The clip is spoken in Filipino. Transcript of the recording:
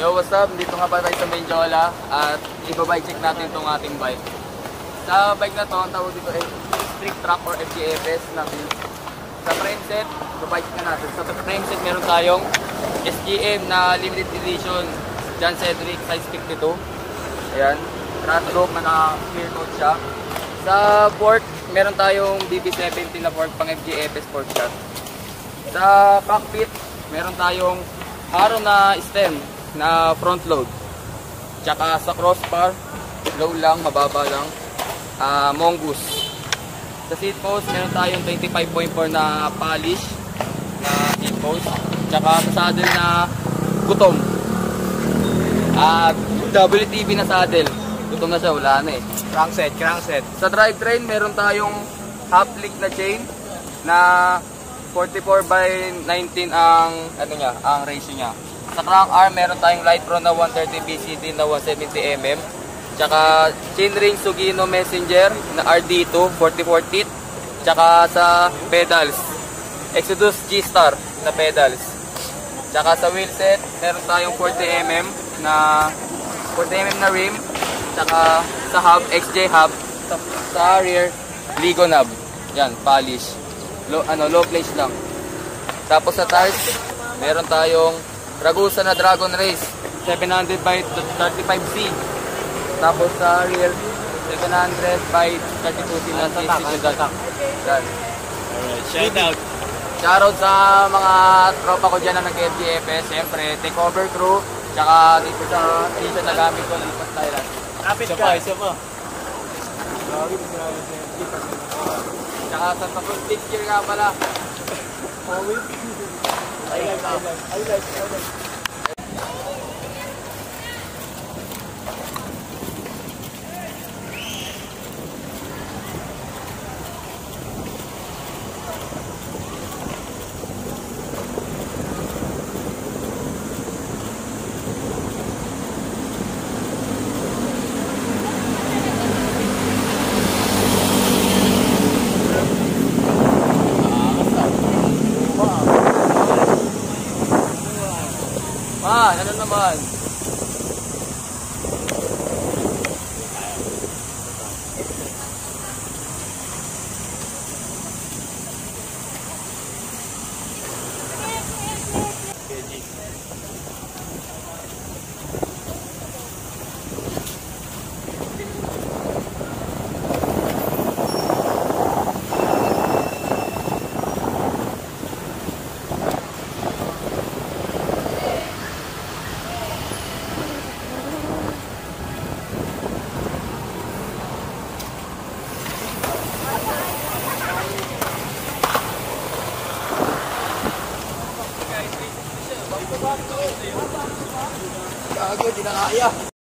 Yo, what's up? Dito nga pala tayo sa Menjola at ibabike check natin itong ating bike. Sa bike na to, ang tawag dito ay Street Track or FGFS na build. Sa frame set, ibabike check na natin. Sa frame set, meron tayong SGM na limited edition John Cedric size 52. Ayan, throttle rope na naka-clear coat siya. Sa fork, meron tayong BB70 na fork pang FGFS fork shot. Sa cockpit, meron tayong Haro na stem na front load. Tsaka sa crossbar, low lang, mababa lang. Mongoose. Sa seat post, meron tayong 25.4 na polish na seat post. Tsaka sa saddle na gutom. WTV na saddle. Gutom na siya, wala na eh. Crankset. Sa drivetrain, meron tayong half link na chain na 44/19 ang ang ratio niya. Sa crank arm, meron tayong light pro na 130 BCD na 170 mm. Tsaka chainring Sugino Messenger na RD2 44 teeth. Tsaka sa pedals, Exodus G-Star na pedals. Tsaka sa wheel set, meron tayong 40 mm na rim. Tsaka sa hub, XJ hub. Sa rear, Ligo knob. Yan, polish. Low place lang. Tapos sa tires, meron tayong Ragusa na Dragon Race 700/35C. Tapos sa rear 700/32C na tatak. Alright, Shoutout sa mga tropa ko dyan na nag-FGFS. Siyempre, takeover crew. Tsaka dito sa station na gamit ko ng Thailand. Kapit ka. Isa pa. Tsaka Santa Cruz picture nga pala. I like. Ano naman? Gago, di na kaya.